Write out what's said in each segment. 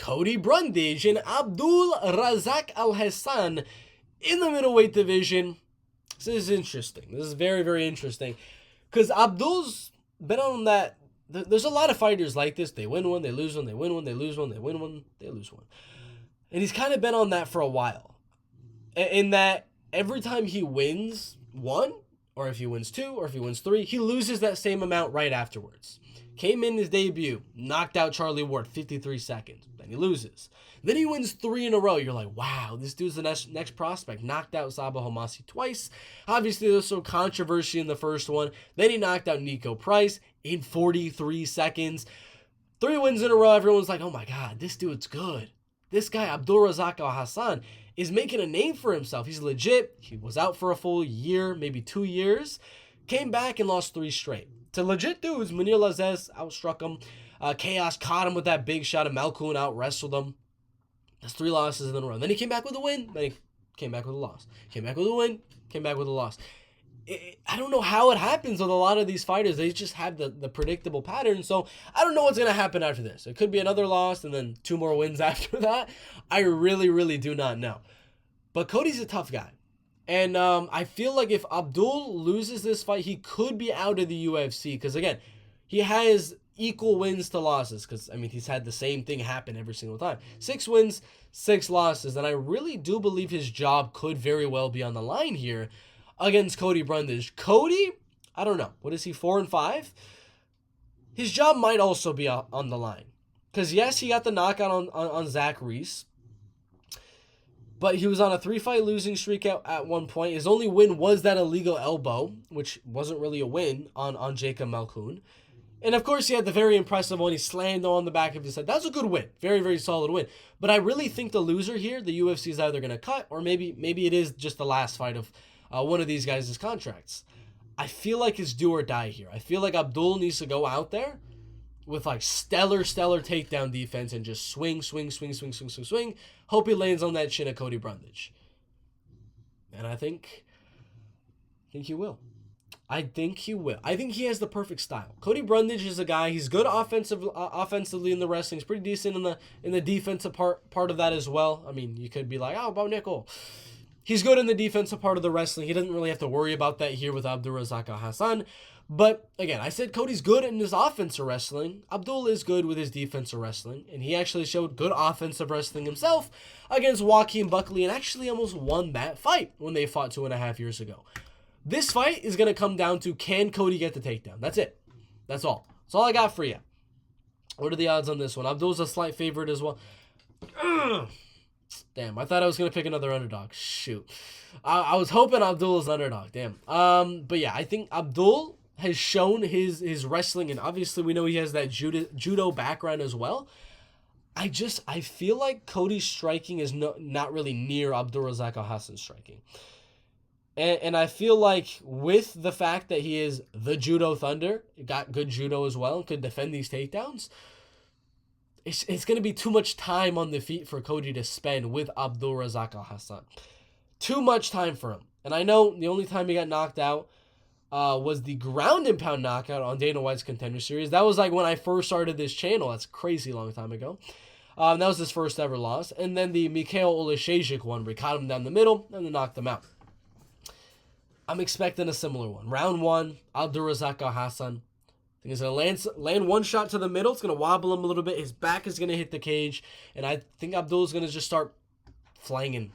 Cody Brundage and Abdul Razak Alhassan in the middleweight division. This is interesting. This is very, very interesting. Because Abdul's been on that. There's a lot of fighters like this. They win one, they lose one, they win one, they lose one, they win one, they lose one. And he's kind of been on that for a while. In that every time he wins one, or if he wins two, or if he wins three, he loses that same amount right afterwards. Came in his debut, knocked out Charlie Ward, 53 seconds. Then he loses. Then he wins 3 in a row. You're like, wow, this dude's the next prospect. Knocked out Saba Homasi twice. Obviously, there was some controversy in the first one. Then he knocked out Nico Price in 43 seconds. 3 wins in a row. Everyone's like, oh my God, this dude's good. This guy, Abdul Razak Alhassan, is making a name for himself. He's legit. He was out for a full year, maybe 2 years. Came back and lost 3 straight. To legit dudes, Munir Lazez outstruck him. Chaos caught him with that big shot, and Malkoun out-wrestled him. That's 3 losses in a row. Then he came back with a win. Then he came back with a loss. Came back with a win. Came back with a loss. I don't know how it happens with a lot of these fighters. They just have the predictable pattern. So I don't know what's going to happen after this. It could be another loss and then 2 more wins after that. I really, really do not know. But Cody's a tough guy. And I feel like if Abdul loses this fight, he could be out of the UFC. Because, again, he has equal wins to losses. Because, I mean, he's had the same thing happen every single time. 6 wins, 6 losses. And I really do believe his job could very well be on the line here against Cody Brundage. Cody, I don't know. What is he, 4-5? His job might also be on the line. Because, yes, he got the knockout on Zach Reese. But he was on a 3-fight losing streak at one point. His only win was that illegal elbow, which wasn't really a win on Jacob Malkoun. And, of course, he had the very impressive one. He slammed on the back of his head. That was a good win. Very, very solid win. But I really think the loser here, the UFC is either going to cut, or maybe it is just the last fight of one of these guys' contracts. I feel like it's do or die here. I feel like Abdul needs to go out there with like stellar takedown defense and just swing. Hope he lands on that chin of Cody Brundage. And I think he will. I think he will. I think he has the perfect style. Cody Brundage is a guy, he's good offensively in the wrestling. He's pretty decent in the defensive part of that as well. I mean, you could be like, oh, Bo Nickel. He's good in the defensive part of the wrestling. He doesn't really have to worry about that here with Abdul Razak Alhassan. But, again, I said Cody's good in his offensive wrestling. Abdul is good with his defensive wrestling. And he actually showed good offensive wrestling himself against Joaquin Buckley and actually almost won that fight when they fought 2.5 years ago. This fight is going to come down to, can Cody get the takedown? That's it. That's all. That's all I got for you. What are the odds on this one? Abdul's a slight favorite as well. Damn, I thought I was going to pick another underdog. Shoot. I was hoping Abdul was underdog. Damn. But yeah, I think Abdul has shown his wrestling, and obviously we know he has that judo background as well. I feel like Cody's striking is not really near Abdul Razak Alhassan's striking. And I feel like with the fact that he is the Judo Thunder, got good judo as well, and could defend these takedowns, it's going to be too much time on the feet for Cody to spend with Abdul Razak Alhassan. Too much time for him. And I know the only time he got knocked out was the ground and pound knockout on Dana White's Contender Series. That was like when I first started this channel. That's a crazy long time ago. That was his first ever loss. And then the Mikhail Oleksiejczuk one, where he caught him down the middle and then knocked him out. I'm expecting a similar one. Round 1, Abdul Razak Alhassan. I think he's going to land one shot to the middle. It's going to wobble him a little bit. His back is going to hit the cage. And I think Abdul's going to just start flanging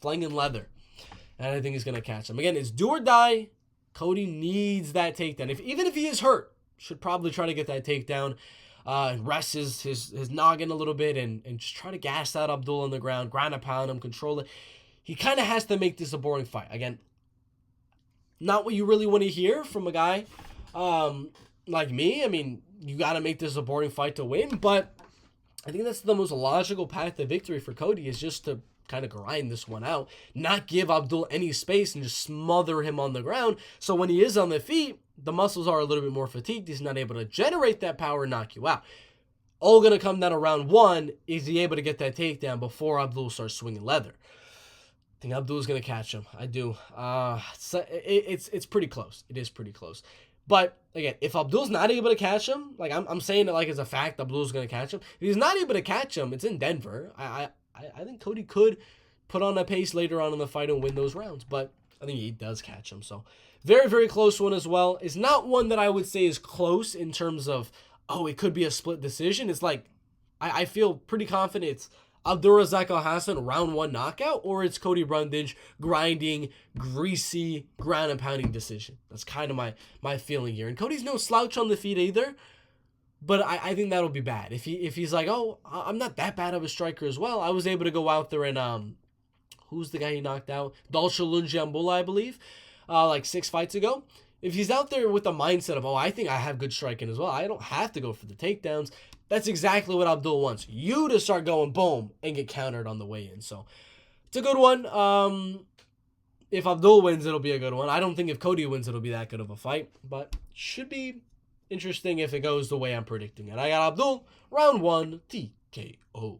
leather. And I think he's going to catch him. Again, it's do or die. Cody needs that takedown. Even if he is hurt, should probably try to get that takedown. And rest his noggin a little bit and just try to gas out Abdul on the ground. Ground and pound him, control it. He kind of has to make this a boring fight. Again, not what you really want to hear from a guy like me. I mean, you got to make this a boring fight to win, but I think that's the most logical path to victory for Cody, is just to kind of grind this one out, not give Abdul any space and just smother him on the ground. So when he is on the feet, the muscles are a little bit more fatigued. He's not able to generate that power and knock you out. All going to come down to round 1. Is he able to get that takedown before Abdul starts swinging leather? I think Abdul's going to catch him. I do. It's pretty close. It is pretty close. But again, if Abdul's not able to catch him, like I'm saying it like it's a fact, Abdul's gonna catch him. If he's not able to catch him, it's in Denver. I think Cody could put on a pace later on in the fight and win those rounds, but I think he does catch him. So very, very close one as well. It's not one that I would say is close in terms of, oh, it could be a split decision. It's like, I feel pretty confident it's Abdul Razak Alhassan round 1 knockout, or it's Cody Brundage grinding, greasy, ground and pounding decision. That's kind of my feeling here. And Cody's no slouch on the feet either, but I think that'll be bad. If he's like, oh, I'm not that bad of a striker as well. I was able to go out there and who's the guy he knocked out? Dalsha Lungiambula, I believe, like 6 fights ago. If he's out there with the mindset of, oh, I think I have good striking as well, I don't have to go for the takedowns. That's exactly what Abdul wants. You to start going boom and get countered on the way in. So it's a good one. If Abdul wins, it'll be a good one. I don't think if Cody wins, it'll be that good of a fight, but should be interesting if it goes the way I'm predicting it. I got Abdul round 1 TKO.